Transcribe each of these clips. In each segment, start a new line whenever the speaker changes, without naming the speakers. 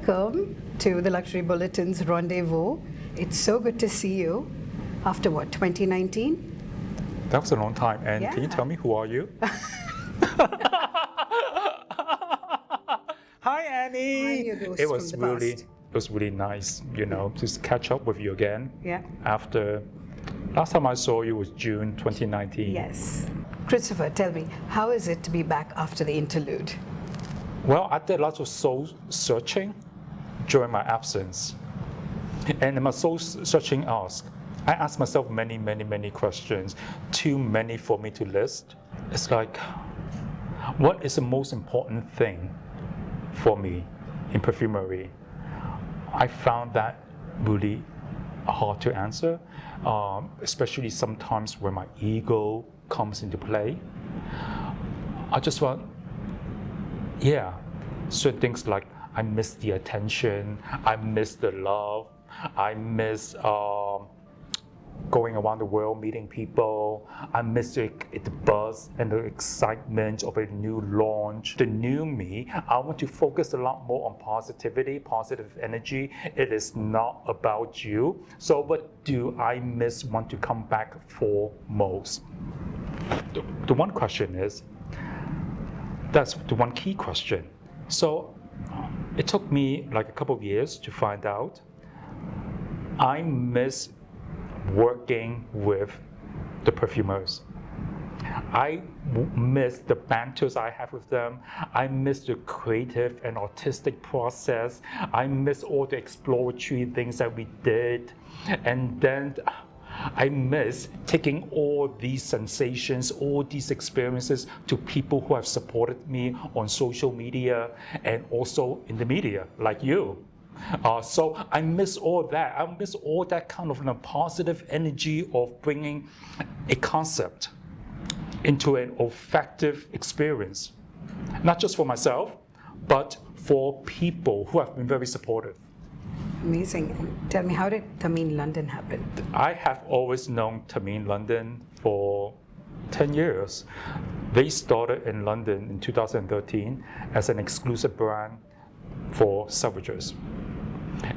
Welcome to the Luxury Bulletin's Rendezvous. It's so good to see you after what, 2019?
That was a long time. And
Yeah.
can you tell me who are you? Hi, Annie.
I'm your ghost
It was
from the
really,
past.
it was really nice, just catch up with you again.
Yeah.
After last time I saw you was June 2019.
Yes. Christopher, tell me, how is it to be back after the interlude?
Well, I did lots of soul searching during my absence. And in my soul searching I asked myself many, many, many questions, too many for me to list. It's like, what is the most important thing for me in perfumery? I found that really hard to answer, especially sometimes when my ego comes into play. I just want, certain things like I miss the attention, I miss the love, I miss going around the world meeting people, I miss the buzz and the excitement of a new launch, the new me. I want to focus a lot more on positivity, positive energy. It is not about you. So what do I want to come back for most? The one question is, that's the one key question. So it took me like a couple of years to find out. I miss working with the perfumers. I miss the banters I have with them. I miss the creative and artistic process. I miss all the exploratory things that we did. And then I miss taking all these sensations, all these experiences to people who have supported me on social media and also in the media, like you. So I miss all that. I miss all that kind of positive energy of bringing a concept into an olfactive experience, not just for myself, but for people who have been very supportive.
Amazing. Tell me, how did Thameen London happen?
I have always known Thameen London for 10 years. They started in London in 2013 as an exclusive brand for Selfridges.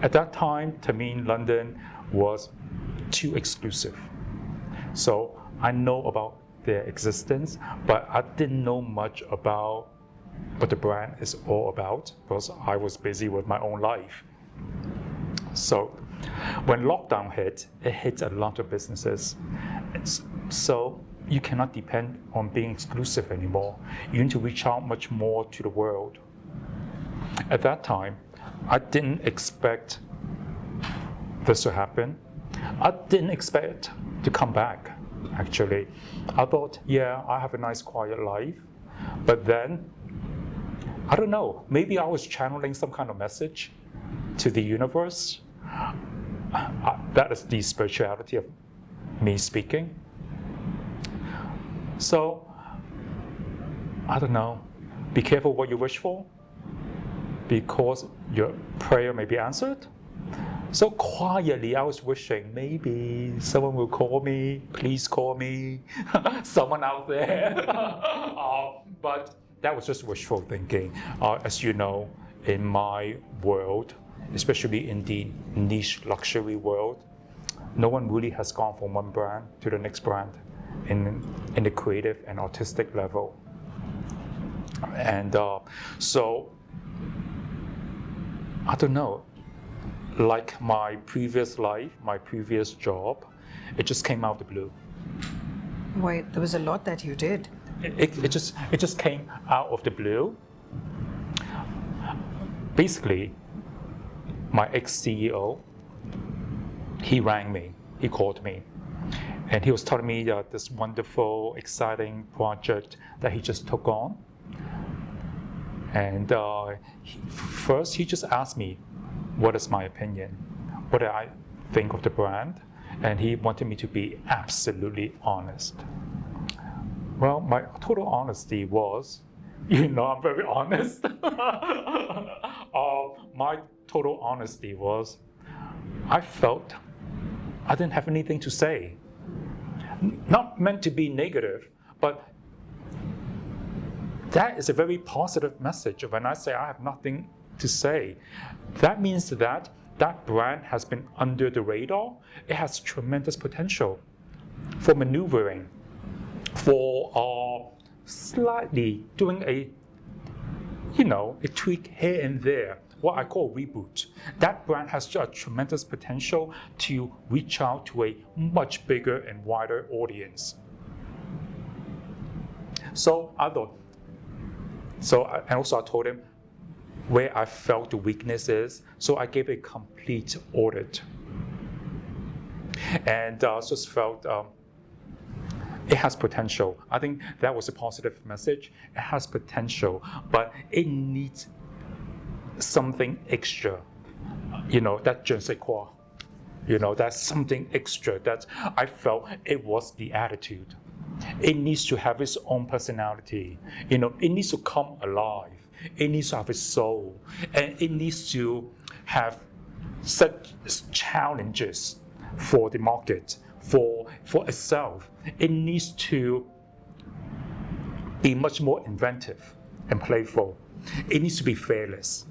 At that time, Thameen London was too exclusive. So I know about their existence, but I didn't know much about what the brand is all about because I was busy with my own life. So when lockdown hit, it hit a lot of businesses. So you cannot depend on being exclusive anymore. You need to reach out much more to the world. At that time, I didn't expect this to happen. I didn't expect to come back, actually. I thought, I have a nice quiet life. But then, I don't know, maybe I was channeling some kind of message to the universe. That is the spirituality of me speaking. So, I don't know, be careful what you wish for, because your prayer may be answered. So quietly, I was wishing maybe someone will call me, please call me, someone out there. But that was just wishful thinking. As you know, in my world, especially in the niche luxury world, no one really has gone from one brand to the next brand in the creative and artistic level. And so, I don't know, like my previous life, my previous job, it just came out of the blue.
Wait, there was a lot that you did.
It just came out of the blue. Basically, my ex-CEO, he rang me, he called me, and he was telling me this wonderful, exciting project that he just took on. And first, he just asked me, what is my opinion? What do I think of the brand? And he wanted me to be absolutely honest. Well, my total honesty was, I'm very honest. My total honesty was, I felt I didn't have anything to say. Not meant to be negative, but that is a very positive message. When I say I have nothing to say. That means that that brand has been under the radar. It has tremendous potential for maneuvering, for slightly doing a tweak here and there, what I call a reboot. That brand has a tremendous potential to reach out to a much bigger and wider audience. So I thought, and also I told him where I felt the weakness is. So I gave a complete audit. And just felt it has potential. I think that was a positive message. It has potential, but it needs something extra. That je ne sais quoi. That's something extra that I felt it was the attitude. It needs to have its own personality. It needs to come alive. It needs to have its soul. And it needs to have such challenges for the market, for itself. It needs to be much more inventive and playful. It needs to be fearless.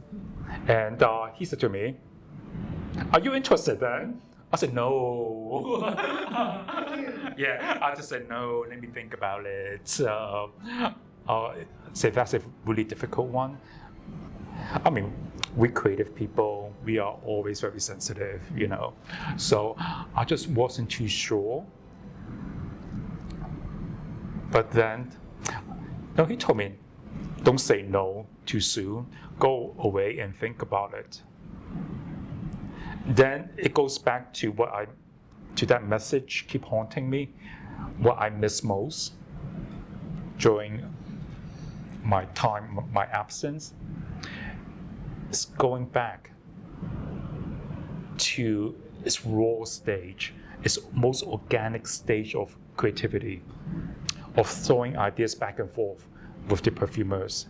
And he said to me, "Are you interested then?" I said, "No." Yeah, I just said, "No, let me think about it." So that's a really difficult one. I mean, we creative people, we are always very sensitive, So I just wasn't too sure. But then, he told me, don't say no too soon. Go away and think about it. Then it goes back to that message keep haunting me, what I miss most during my time, my absence. It's going back to its raw stage, its most organic stage of creativity, of throwing ideas back and forth with the perfumers,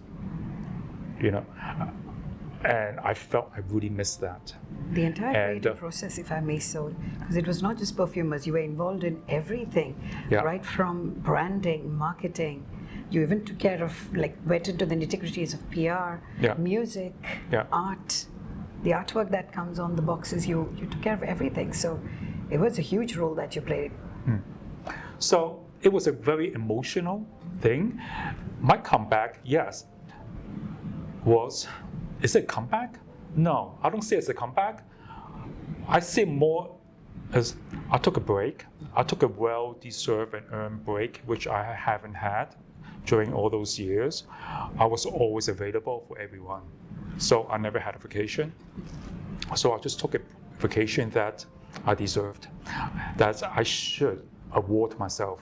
and I felt I really missed that.
The entire creative process, if I may so, because it was not just perfumers, you were involved in everything, right from branding, marketing. You even took care of, went into the nitty-gritties of PR, music, art, the artwork that comes on the boxes. You took care of everything. So it was a huge role that you played.
So it was a very emotional thing. My comeback, yes, is it a comeback? No, I don't see it as a comeback. I see it more as I took a break. I took a well-deserved and earned break, which I haven't had during all those years. I was always available for everyone. So I never had a vacation. So I just took a vacation that I deserved, that I should award myself,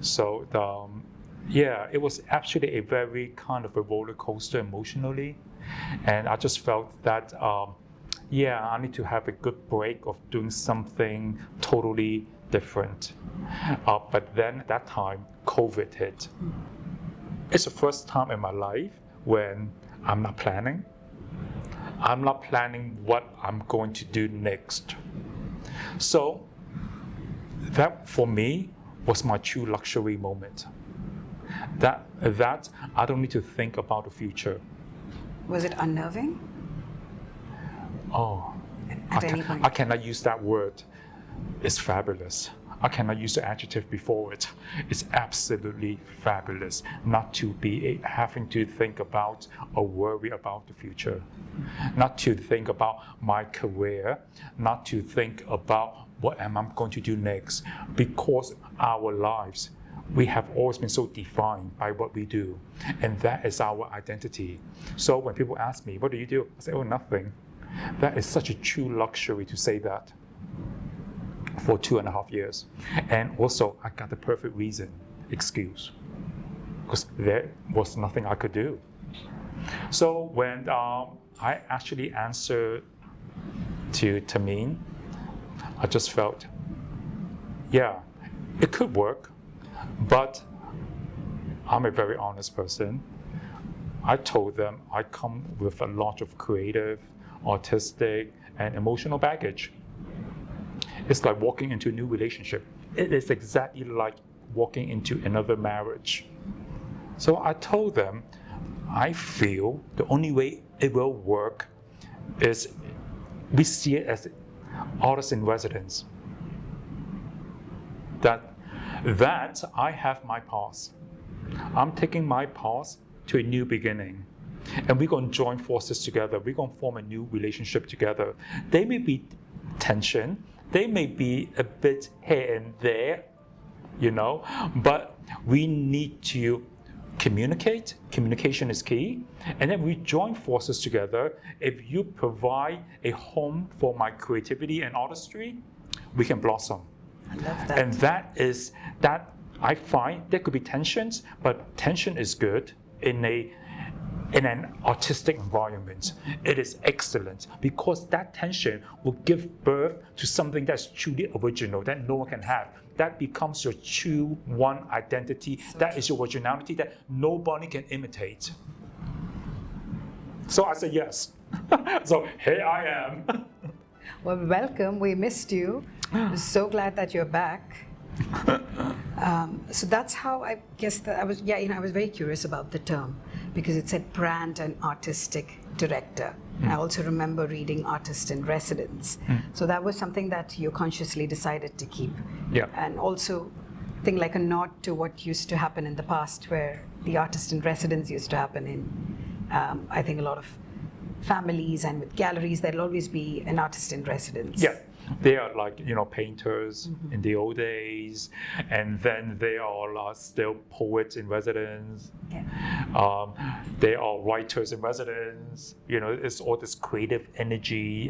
So it was actually a very kind of a roller coaster emotionally. And I just felt that, I need to have a good break of doing something totally different. But then at that time, COVID hit. It's the first time in my life when I'm not planning. I'm not planning what I'm going to do next. So that for me was my true luxury moment. That I don't need to think about the future.
Was it unnerving?
Oh,
at any point?
I cannot use that word. It's fabulous. I cannot use the adjective before it. It's absolutely fabulous not to be having to think about or worry about the future, not to think about my career, not to think about what am I going to do next, because our lives, we have always been so defined by what we do, and that is our identity. So when people ask me, what do you do? I say, oh, nothing. That is such a true luxury to say that for 2.5 years. And also, I got the perfect excuse, because there was nothing I could do. So when I actually answered to Tameen, I just felt, it could work, but I'm a very honest person. I told them I come with a lot of creative, artistic, and emotional baggage. It's like walking into a new relationship. It is exactly like walking into another marriage. So I told them, I feel the only way it will work is we see it as artists in residence. That I have my past. I'm taking my past to a new beginning. And we're going to join forces together. We're going to form a new relationship together. There may be tension. They may be a bit here and there, but we need to communicate. Communication is key. And then we join forces together. If you provide a home for my creativity and artistry, we can blossom.
I love that.
And that I find there could be tensions, but tension is good in an artistic environment. It is excellent because that tension will give birth to something that's truly original that no one can have. That becomes your true one identity. That is your originality that nobody can imitate. So I say yes. So here I am.
Well, welcome. We missed you. We're so glad that you're back. So that's how I guess that I was very curious about the term because it said brand and artistic director. I also remember reading artist in residence. So that was something that you consciously decided to keep.
Yeah.
And also I think like a nod to what used to happen in the past where the artist in residence used to happen in I think a lot of families and with galleries there'll always be an artist in residence.
Yeah. They are like, painters in the old days, and then they are still poets in residence.
Yeah.
They are writers in residence. It's all this creative energy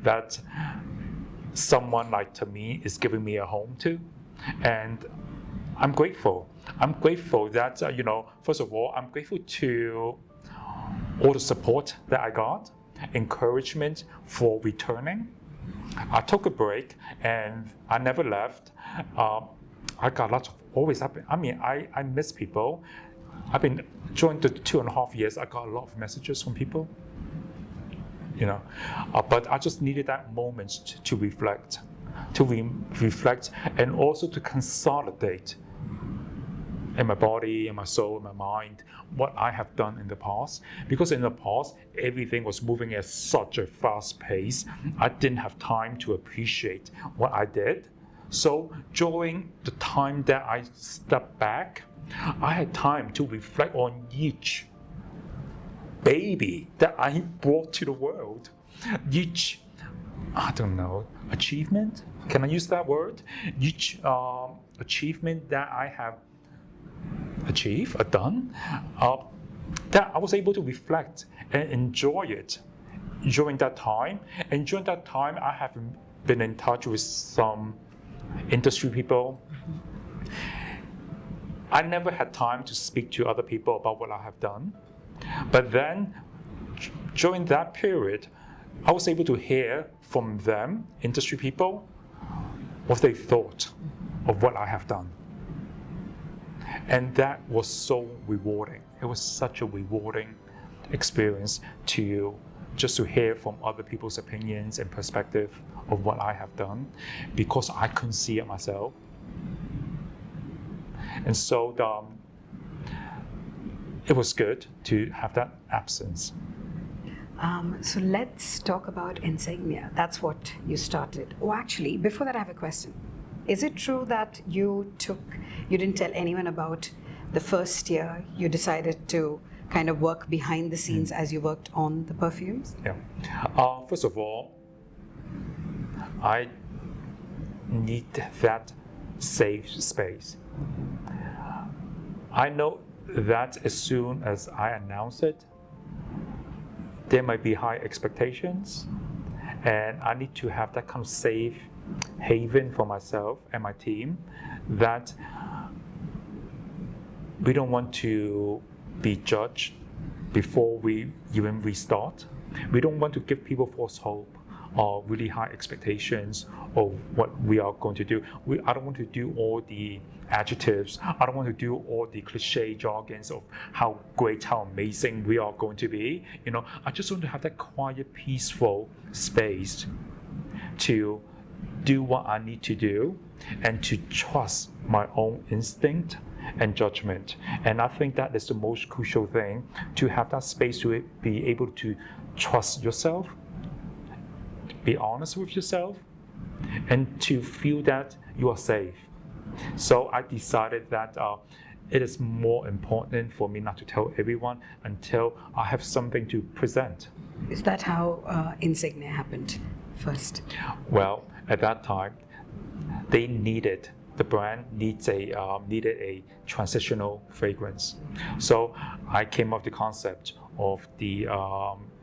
that someone like Tameen is giving me a home to. And I'm grateful. I'm grateful that, first of all, I'm grateful to all the support that I got, encouragement for returning. I took a break and I never left. I got lots of always happen. I miss people. I've been during the 2.5 years. I got a lot of messages from people. But I just needed that moment to reflect, and also to consolidate in my body, in my soul, in my mind, what I have done in the past. Because in the past, everything was moving at such a fast pace. I didn't have time to appreciate what I did. So during the time that I stepped back, I had time to reflect on each baby that I brought to the world. Each, achievement? Can I use that word? Each achievement that I have done, that I was able to reflect and enjoy it during that time. And during that time, I have been in touch with some industry people. I never had time to speak to other people about what I have done. But then, during that period, I was able to hear from them, industry people, what they thought of what I have done. And that was so rewarding. It was such a rewarding experience to hear from other people's opinions and perspective of what I have done, because I couldn't see it myself. And so it was good to have that absence.
So let's talk about Insignia. That's what you started. Oh, actually, before that, I have a question. Is it true that you didn't tell anyone about the first year you decided to kind of work behind the scenes as you worked on the perfumes?
Yeah. First of all, I need that safe space. I know that as soon as I announce it, there might be high expectations, and I need to have that kind of safe haven for myself and my team, that we don't want to be judged before we even restart. We don't want to give people false hope or really high expectations of what we are going to do. I don't want to do all the adjectives. I don't want to do all the cliche jargons of how great, how amazing we are going to be. I just want to have that quiet, peaceful space to do what I need to do and to trust my own instinct and judgment. And I think that is the most crucial thing, to have that space to be able to trust yourself, be honest with yourself, and to feel that you are safe. So I decided that it is more important for me not to tell everyone until I have something to present.
Is that how Insignia happened first?
Well, at that time, the brand needed a transitional fragrance. So I came up with the concept of the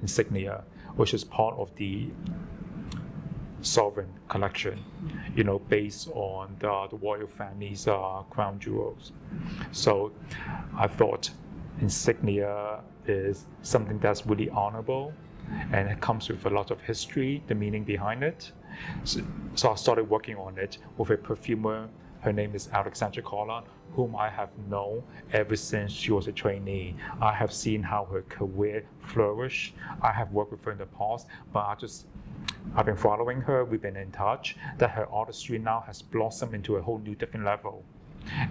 Insignia, which is part of the Sovereign collection, based on the royal family's crown jewels. So I thought Insignia is something that's really honorable, and it comes with a lot of history, the meaning behind it. So I started working on it with a perfumer. Her name is Alexandra Collan, whom I have known ever since she was a trainee. I have seen how her career flourished. I have worked with her in the past, but I've been following her, we've been in touch, that her artistry now has blossomed into a whole new different level.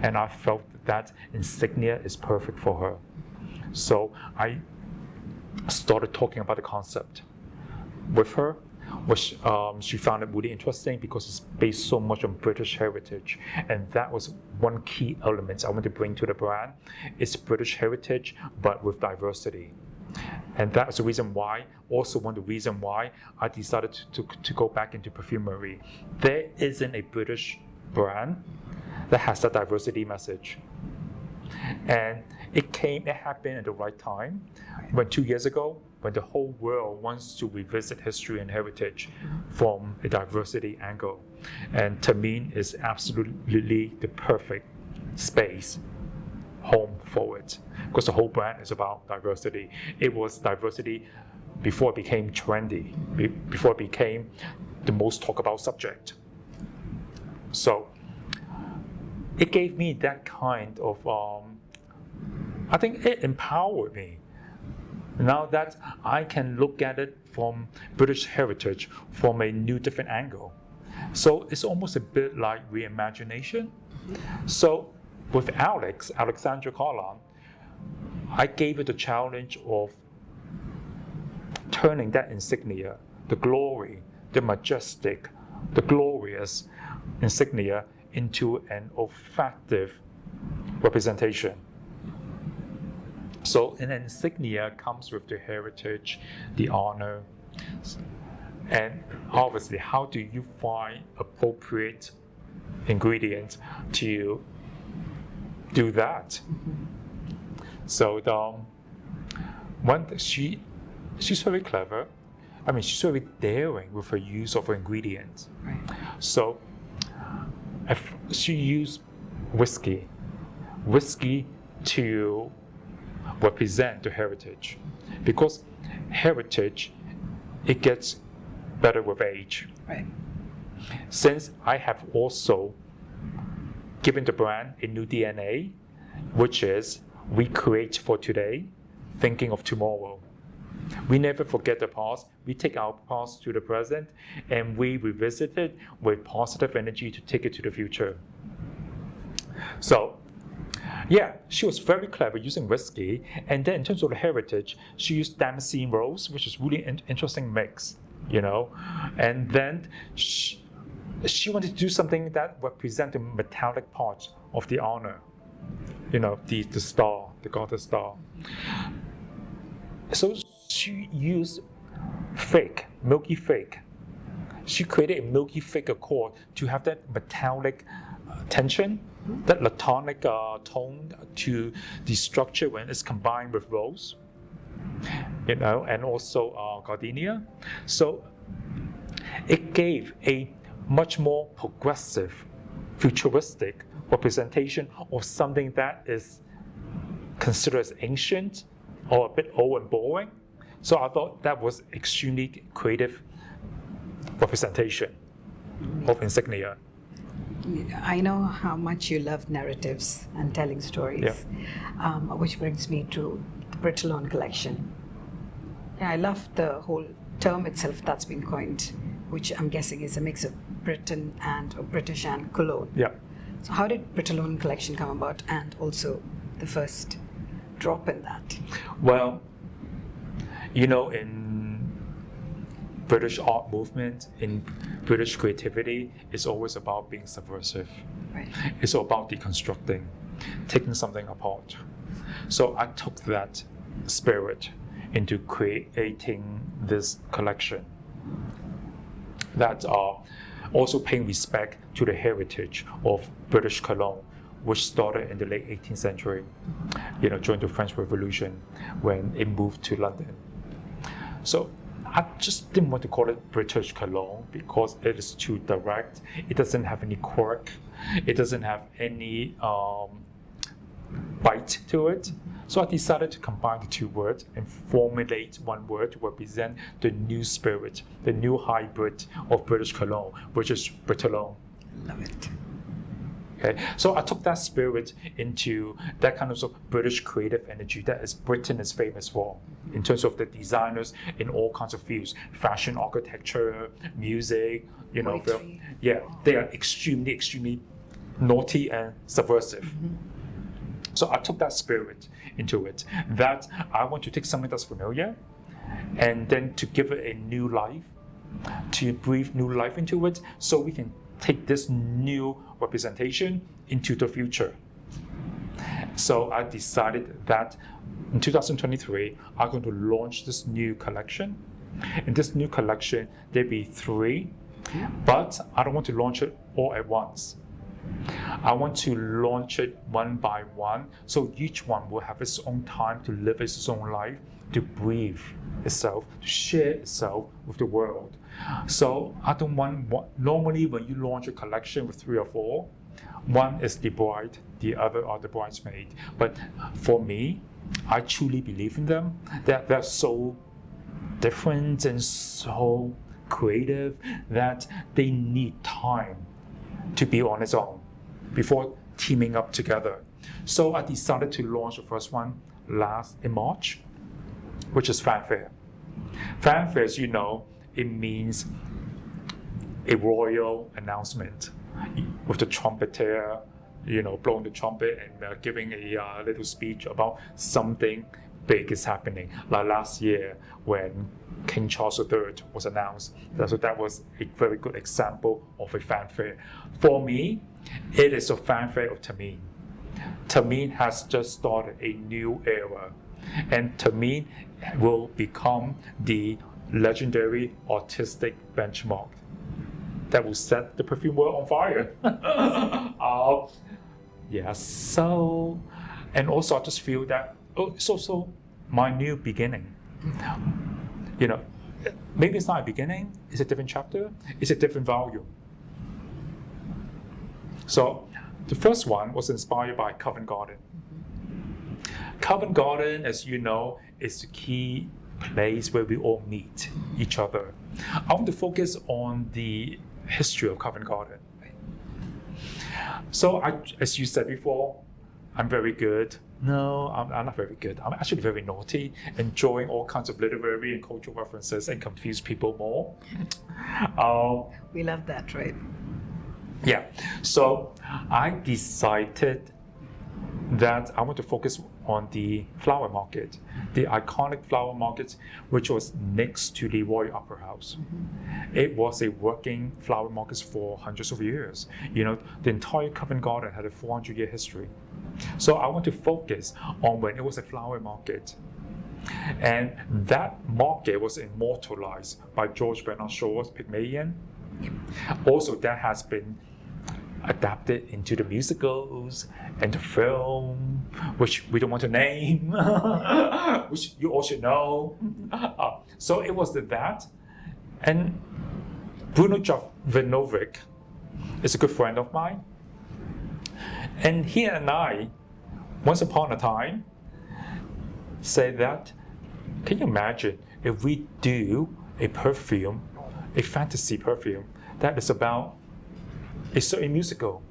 And I felt that Insignia is perfect for her. So I started talking about the concept with her, which she found it really interesting because it's based so much on British heritage. And that was one key element I want to bring to the brand. It's British heritage, but with diversity. And that's the reason why, also one of the reasons why I decided to go back into perfumery. There isn't a British brand that has that diversity message. And it happened at the right time, when 2 years ago, when the whole world wants to revisit history and heritage from a diversity angle. And Tameen is absolutely the perfect space, home for it, because the whole brand is about diversity. It was diversity before it became trendy, before it became the most talked about subject. So it gave me that kind of, I think it empowered me. Now that I can look at it from British heritage from a new different angle. So it's almost a bit like reimagination. So with Alexandra Collan, I gave her the challenge of turning that Insignia, the glory, the majestic, the glorious Insignia, into an olfactive representation. So an Insignia comes with the heritage, the honor, and obviously how do you find appropriate ingredients to do that? So she's very clever. I mean, she's very daring with her use of her ingredients.
Right.
So she used whiskey to represent the heritage, because heritage, it gets better with age.
Right.
Since I have also given the brand a new DNA, which is we create for today, thinking of tomorrow. We never forget the past. We take our past to the present, and we revisit it with positive energy to take it to the future. So, yeah, she was very clever using whiskey, and then in terms of the heritage, she used Damascene rose, which is really an interesting mix, And then she wanted to do something that represents the metallic part of the honor, the star, the goddess star. So she used milky fake. She created a milky fake accord to have that metallic tension, that latonic tone to the structure when it's combined with rose, and also gardenia. So it gave a much more progressive, futuristic representation of something that is considered as ancient or a bit old and boring. So I thought that was extremely creative representation of Insignia.
I know how much you love narratives and telling stories, which brings me to the Brittlon collection. Yeah, I love the whole term itself that's been coined, which I'm guessing is a mix of Britain and British and Cologne.
Yeah.
So how did Brittolone collection come about, and also the first drop in that?
Well, in British art movement, in British creativity, it's always about being subversive.
Right.
It's all about deconstructing, taking something apart. So I took that spirit into creating this collection that also paying respect to the heritage of British cologne, which started in the late 18th century, during the French Revolution when it moved to London. So I just didn't want to call it British cologne because it is too direct. It doesn't have any quirk. It doesn't have any bite to it. So I decided to combine the two words and formulate one word to represent the new spirit, the new hybrid of British cologne, which is Brittolone.
Love it.
Okay, so I took that spirit into that kind of British creative energy that Britain is famous for, in terms of the designers in all kinds of fields, fashion, architecture, music,
Poetry.
They are extremely, extremely naughty and subversive.
Mm-hmm.
So I took that spirit into it, that I want to take something that's familiar and then to give it a new life, to breathe new life into it, so we can take this new representation into the future. So I decided that in 2023, I'm going to launch this new collection. In this new collection, there'll be 3, but I don't want to launch it all at once. I want to launch it one by one, so each one will have its own time to live its own life, to breathe itself, to share itself with the world. So I don't want, normally when you launch a collection with 3 or 4, one is the bride, the other are the bridesmaid. But for me, I truly believe in them. They're so different and so creative that they need time to be on its own before teaming up together. So I decided to launch the first one in March, which is Fanfare. Fanfare, as you know, it means a royal announcement with the trumpeter, blowing the trumpet and giving a little speech about something big is happening. Like last year when King Charles III was announced. So that was a very good example of a fanfare. For me, it is a fanfare of Tameen. Tameen has just started a new era, and Tameen will become the legendary artistic benchmark that will set the perfume world on fire. So, and also I just feel that it's also my new beginning. Maybe it's not a beginning, it's a different chapter, it's a different volume. So the first one was inspired by Covent Garden. Covent Garden, as you know, is the key place where we all meet each other. I want to focus on the history of Covent Garden. So as you said before, I'm very good. No, I'm not very good. I'm actually very naughty, enjoying all kinds of literary and cultural references and confuse people more.
We love that, right?
Yeah. So I decided that I want to focus on the flower market, the iconic flower market, which was next to the Royal Opera House. Mm-hmm. It was a working flower market for hundreds of years. The entire Covent Garden had a 400-year history. So I want to focus on when it was a flower market. And that market was immortalized by George Bernard Shaw's Pygmalion. Also, that has been adapted into the musicals and the film, which we don't want to name, which you all should know. So it was that. And Bruno Jovanovic is a good friend of mine. And he and I, once upon a time, said that, can you imagine if we do a perfume, a fantasy perfume, that is about a certain musical?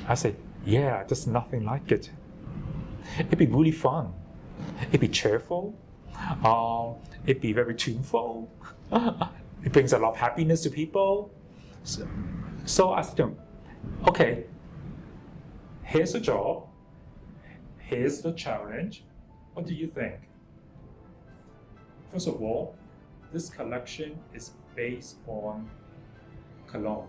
I said, yeah, there's nothing like it. It'd be really fun. It'd be cheerful. It'd be very tuneful. It brings a lot of happiness to people. So I said to him, okay,
Here's the job. Here's the challenge. What do you think? First of all, this collection is based on cologne.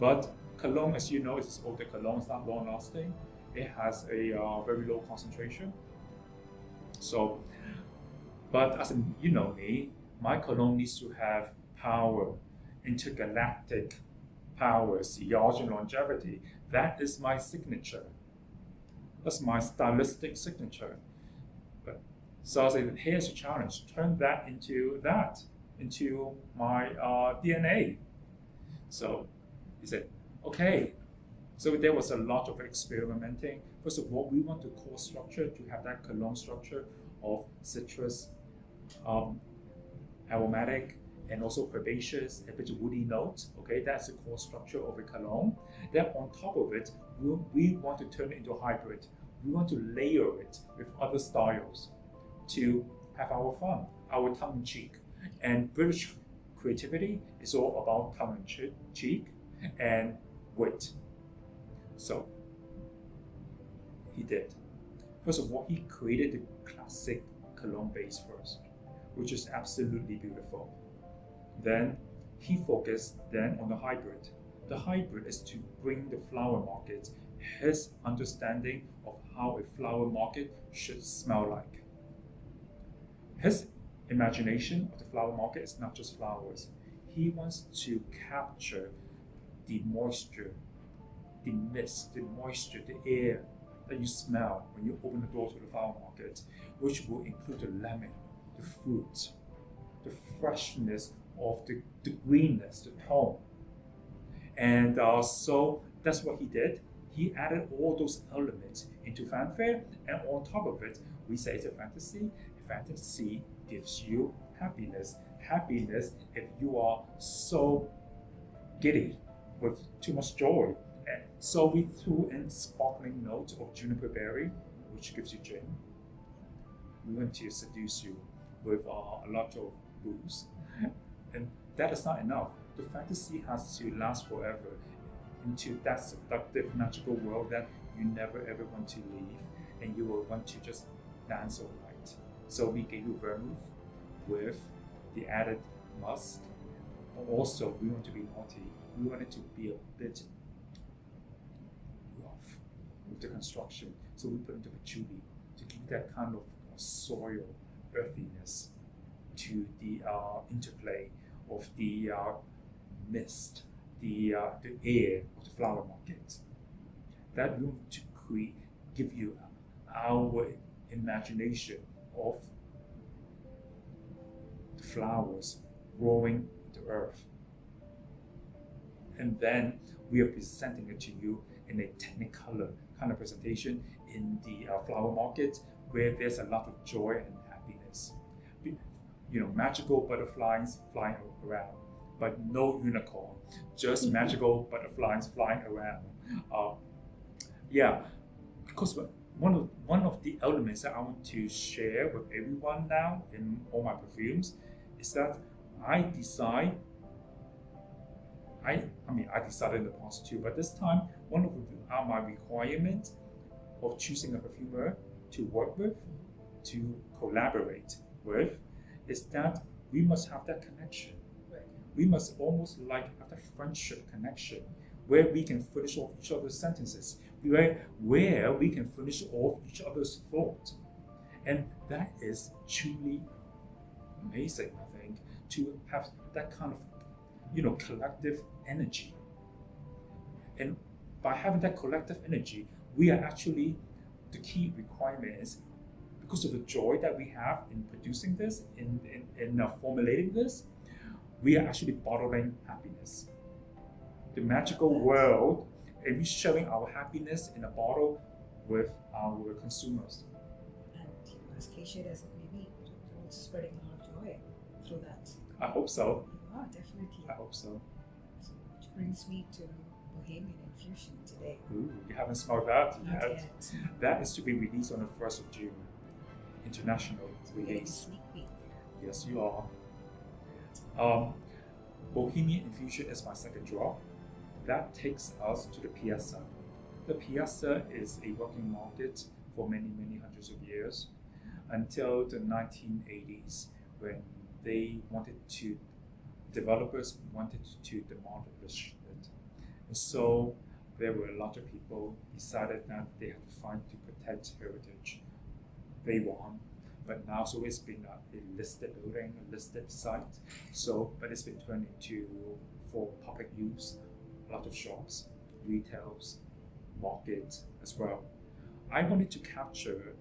But cologne, as you know, is older cologne. It's not long lasting. It has a very low concentration. So, but as in, you know me, my cologne needs to have power, intergalactic power, theology, longevity. That is my signature. That's my stylistic signature. So I said, here's a challenge. Turn that, into my DNA. So he said, okay. So there was a lot of experimenting. First of all, we want the core structure to have that cologne structure of citrus, aromatic, and also herbaceous, a bit of woody notes. Okay, that's the core structure of a cologne. Then on top of it, we want to turn it into a hybrid. We want to layer it with other styles to have our fun, our tongue in cheek. And British creativity is all about tongue in cheek and wit. So he did. First of all, he created the classic cologne base first, which is absolutely beautiful. Then he focused then on the hybrid. The hybrid is to bring the flower market, his understanding of how a flower market should smell like. His imagination of the flower market is not just flowers. He wants to capture the moisture, the mist, the moisture, the air that you smell when you open the door to the flower market, which will include the lemon, the fruit, the freshness of the greenness, the tone. And so that's what he did. He added all those elements into Fanfare, and on top of it, we say it's a fantasy. Fantasy gives you happiness. Happiness if you are so giddy with too much joy. And so we threw in sparkling notes of juniper berry, which gives you gin. We want to seduce you with a lot of booze. And that is not enough. The fantasy has to last forever into that seductive, magical world that you never ever want to leave, and you will want to just dance all night. So we gave you vermouth with the added musk. Also, we want to be naughty. We want it to be a bit rough with the construction. So we put into patchouli to give that kind of soil earthiness to the interplay of the mist, the air of the flower market. That room to give you our imagination of the flowers growing in the earth. And then we are presenting it to you in a technicolor kind of presentation in the flower market, where there's a lot of joy and happiness. You know, magical butterflies flying around, but no unicorn, just magical butterflies flying around. Because one of the elements that I want to share with everyone now in all my perfumes is that I decided in the past too, but this time one of my requirements of choosing a perfumer to work with, to collaborate with, is that we must have that connection. Right. We must almost like have that friendship connection where we can finish off each other's sentences, where we can finish off each other's thoughts. And that is truly amazing, I think, to have that kind of, collective energy. And by having that collective energy, we are actually, the key requirement is, because of the joy that we have in producing this, in formulating this, we are actually bottling happiness. The magical world, and we're showing our happiness in a bottle with our consumers.
And as cliche as it may be, you're also spreading a lot of joy through that.
I hope so.
You are, definitely.
I hope so.
Which brings me to Bohemian Infusion today.
Ooh, you haven't smelled that
Not
yet.
yet.
That is to be released on the 1st of June. International release.
Sneak peek.
Yes, you are. Bohemian Infusion is my second drop. That takes us to the Piazza. The piazza is a working market for many, many hundreds of years until the 1980s when developers wanted to demolish it. And so there were a lot of people decided that they had to find to protect heritage. They won, but now so it's been a listed building, a listed site. But it's been turned into for public use, a lot of shops, retails, markets as well. I wanted to capture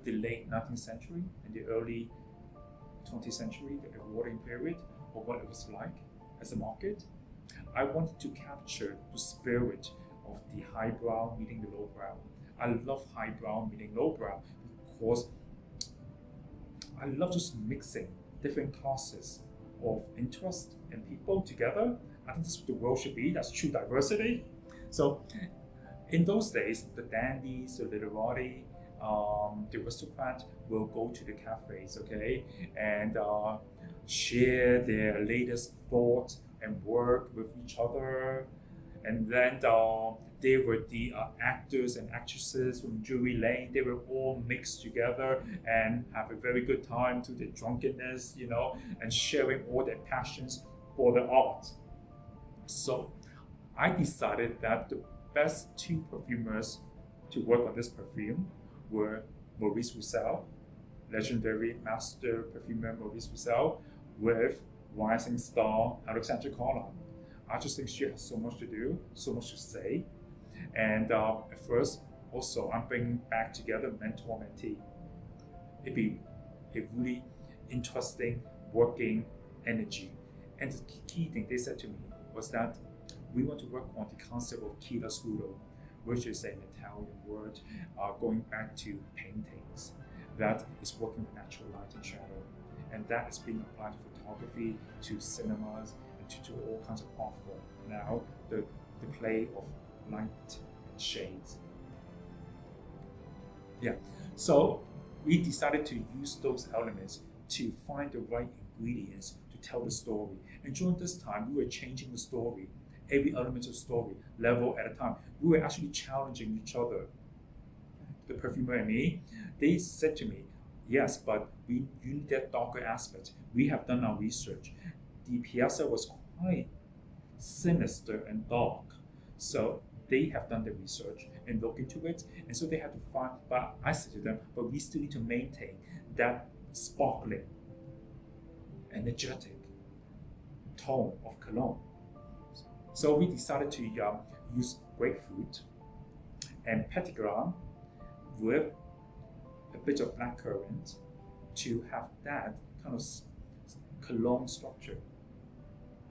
the late 19th century and the early 20th century, the Edwardian period, of what it was like as a market. I wanted to capture the spirit of the highbrow meeting the lowbrow. I love highbrow meeting lowbrow because I love just mixing different classes of interest and people together. I think this is what the world should be. That's true diversity. So in those days, the dandies, the literati, the aristocrat will go to the cafes, okay, and share their latest thoughts and work with each other. And then they were the actors and actresses from Drury Lane. They were all mixed together and have a very good time through their drunkenness, and sharing all their passions for the art. So I decided that the best two perfumers to work on this perfume were Maurice Roussel, legendary master perfumer Maurice Roussel, with rising star Alexandra Colin. I just think she has so much to do, so much to say. And at first, also, I'm bringing back together mentor-mentee. It'd be a really interesting working energy. And the key thing they said to me was that we want to work on the concept of chiaroscuro, which is an Italian word going back to paintings, that is working with natural light and shadow. And that is being applied to photography, to cinemas, and to all kinds of art form. Now, the play of light and shades. Yeah, so we decided to use those elements to find the right ingredients to tell the story. And during this time, we were changing the story, every element of story, level at a time. We were actually challenging each other. The perfumer and me, they said to me, yes, but you need that darker aspect. We have done our research. The piazza was quite sinister and dark. So they have done the research and looked into it. And so they had to find, but I said to them, but we still need to maintain that sparkling, energetic tone of cologne. So we decided to use grapefruit and petitgrain with a bit of blackcurrant to have that kind of cologne structure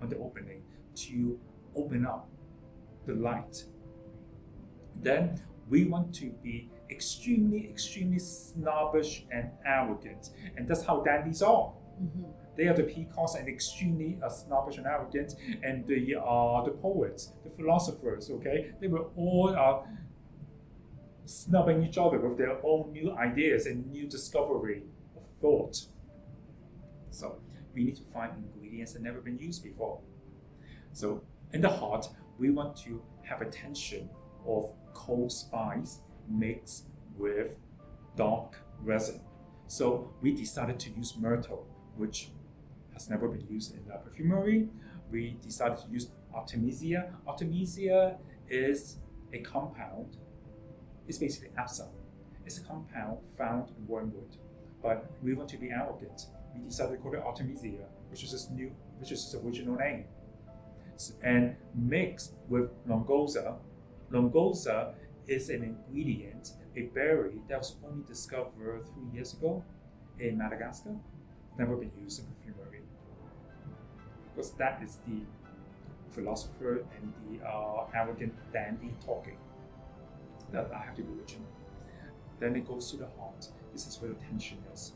on the opening to open up the light. Then we want to be extremely, extremely snobbish and arrogant, and that's how dandies are. Mm-hmm. They are the peacocks and extremely snobbish and arrogant, and the poets, the philosophers. Okay, they were all snubbing each other with their own new ideas and new discovery of thought. So we need to find ingredients that never been used before. So in the heart, we want to have a tension of cold spice mixed with dark resin. So we decided to use myrtle, which has never been used in perfumery. We decided to use Artemisia. Artemisia is a compound. It's basically absinthe. It's a compound found in wormwood, but we want to be arrogant. We decided to call it Artemisia, which is its original name. And mixed with longoza. Longoza is an ingredient, a berry that was only discovered 3 years ago in Madagascar. It's never been used in perfumery. Because that is the philosopher and the arrogant dandy talking. That I have to be original. Then it goes to the heart. This is where the tension is,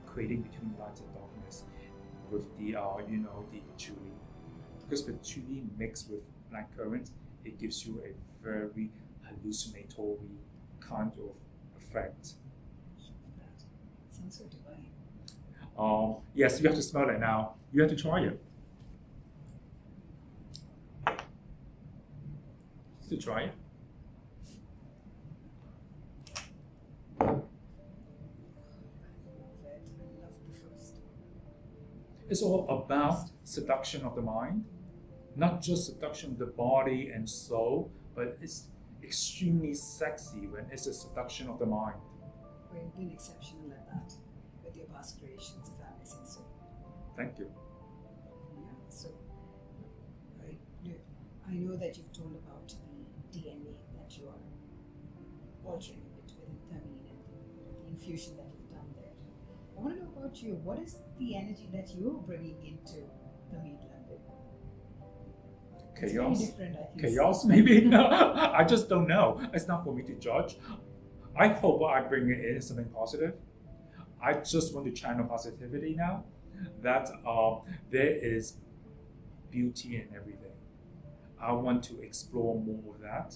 creating between light and darkness with the the patchouli. Because patchouli mixed with blackcurrant, it gives you a very hallucinatory kind of effect.
Sounds so divine.
Yes, you have to smell it now. You have to try it. To try it. It's all about seduction of the mind, not just seduction of the body and soul, but it's extremely sexy when it's a seduction of the mind.
Well, you've been exceptional at that with your past creations, if I may say so.
Thank you.
Yeah, so I know that you've told about the DNA that you are altering a bit within Thameen and the infusion that you've done there. I want to know about you. What is the energy that you're bringing into Thameen London? It's very different, I think.
Chaos, maybe? No, I just don't know. It's not for me to judge. I hope what I bring in is something positive. I just want to channel positivity now, that there is beauty in everything. I want to explore more of that,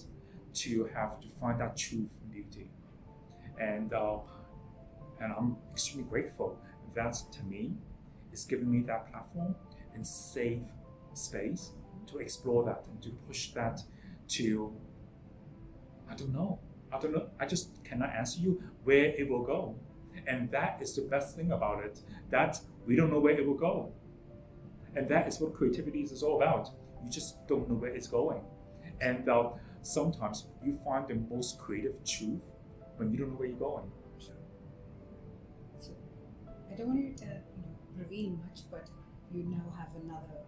to find that truth and beauty. And I'm extremely grateful that Tameen is giving me that platform and safe space to explore that and to push that to, I don't know. I just cannot answer you where it will go. And that is the best thing about it, that we don't know where it will go. And that is what creativity is all about. You just don't know where it's going. And sometimes you find the most creative truth when you don't know where you're going.
So, I don't want you to reveal much, but you now have another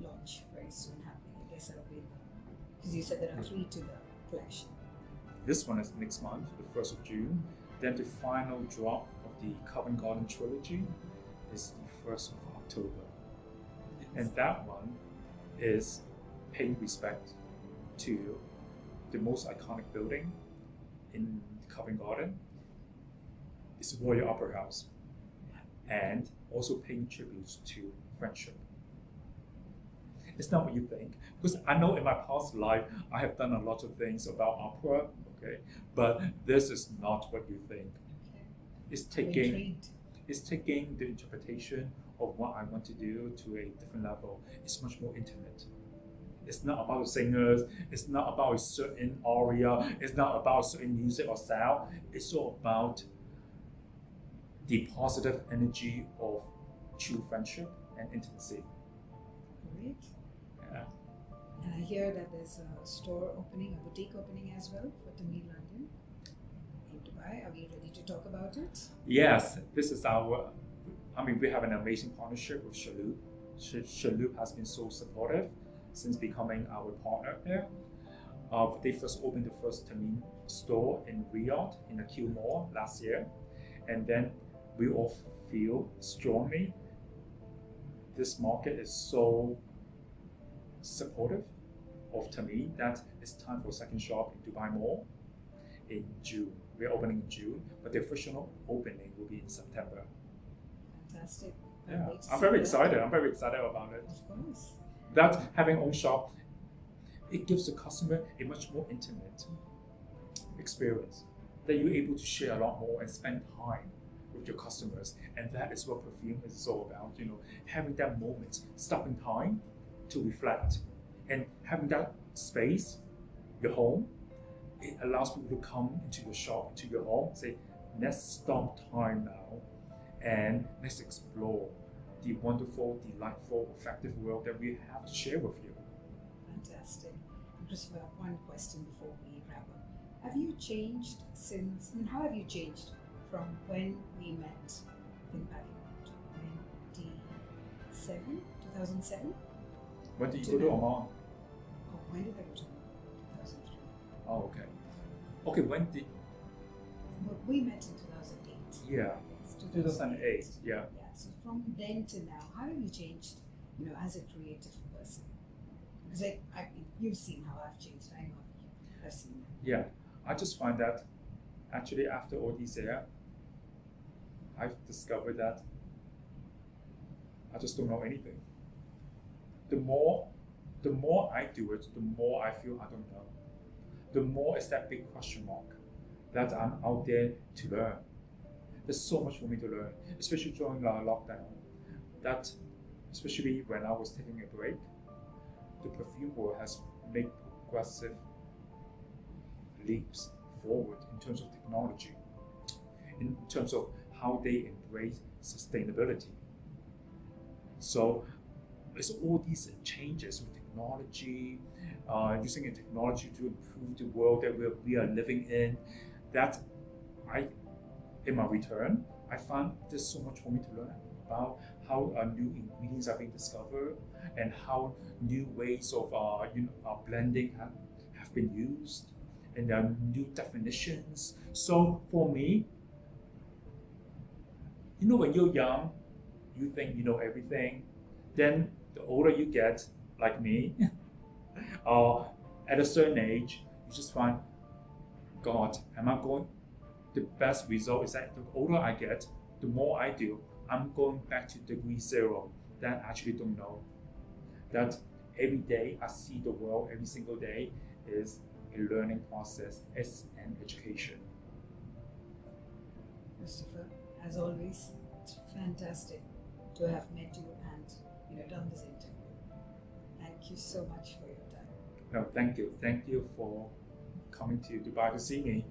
launch very soon happening. I guess that'll be, because you said there are 3 to the collection.
This one is next month, the 1st of June. Then the final drop of the Covent Garden trilogy is the 1st of October. And that one is paying respect to the most iconic building in Covent Garden. It's the Royal Opera House. And also paying tributes to friendship. It's not what you think, because I know in my past life I have done a lot of things about opera, okay, but this is not what you think.
Okay.
It's taking the interpretation of what I want to do to a different level. It's much more intimate. It's not about the singers. It's not about a certain aria. It's not about certain music or sound. It's all about the positive energy of true friendship and intimacy.
Great.
Yeah.
And I hear that there's a store opening, a boutique opening as well for Thameen London in Dubai. Are we ready to talk about it?
Yes, this is we have an amazing partnership with Shaloop. Shaloop has been so supportive since becoming our partner there. They first opened the first Tameen store in Riyadh in the Q Mall last year. And then we all feel strongly this market is so supportive of Tameen that it's time for a second shop in Dubai Mall in June. We're opening in June, but the official opening will be in September.
Fantastic.
Yeah, I'm very excited. I'm very excited about it.
Of course.
That having own shop, it gives the customer a much more intimate experience. That you're able to share a lot more and spend time with your customers, and that is what perfume is all about. Having that moment, stopping time to reflect, and having that space, your home. It allows people to come into your shop, into your home, say, let's stop time now, and let's explore the wonderful, delightful, effective world that we have to share with you.
Fantastic. Christopher, one question before we wrap up. Have you changed since, how have you changed from when we met, I think back in 2007?
When did you go to Oman?
Oh, when did I go to Oman? 2003.
Oh, okay. Okay, when did...
Well, we met in 2008.
Yeah,
Yes,
2008, yeah.
Yeah, so from then to now, how have you changed, as a creative person? Because you've seen how I've changed. I know I've seen that.
Yeah, I just find that actually after all these years, I've discovered that I just don't know anything. The more I do it, the more I feel I don't know. The more it's that big question mark that I'm out there to learn. There's so much for me to learn, especially during lockdown. That, especially when I was taking a break, the perfume world has made progressive leaps forward in terms of technology, in terms of how they embrace sustainability. So it's all these changes with technology, using a technology to improve the world that we are living in, that in my return, I found there's so much for me to learn about how new ingredients are being discovered and how new ways of blending have been used, and there are new definitions. So for me, when you're young, you think you know everything. Then the older you get, like me, at a certain age, you just find, God, am I going? The best result is that the older I get, the more I do, I'm going back to degree zero. That I actually don't know. That every day I see the world, every single day is a learning process, it's an education.
Christopher, as always, it's fantastic to have met you and done this interview. Thank you so much for your time.
No, thank you. Thank you for coming to Dubai to see me.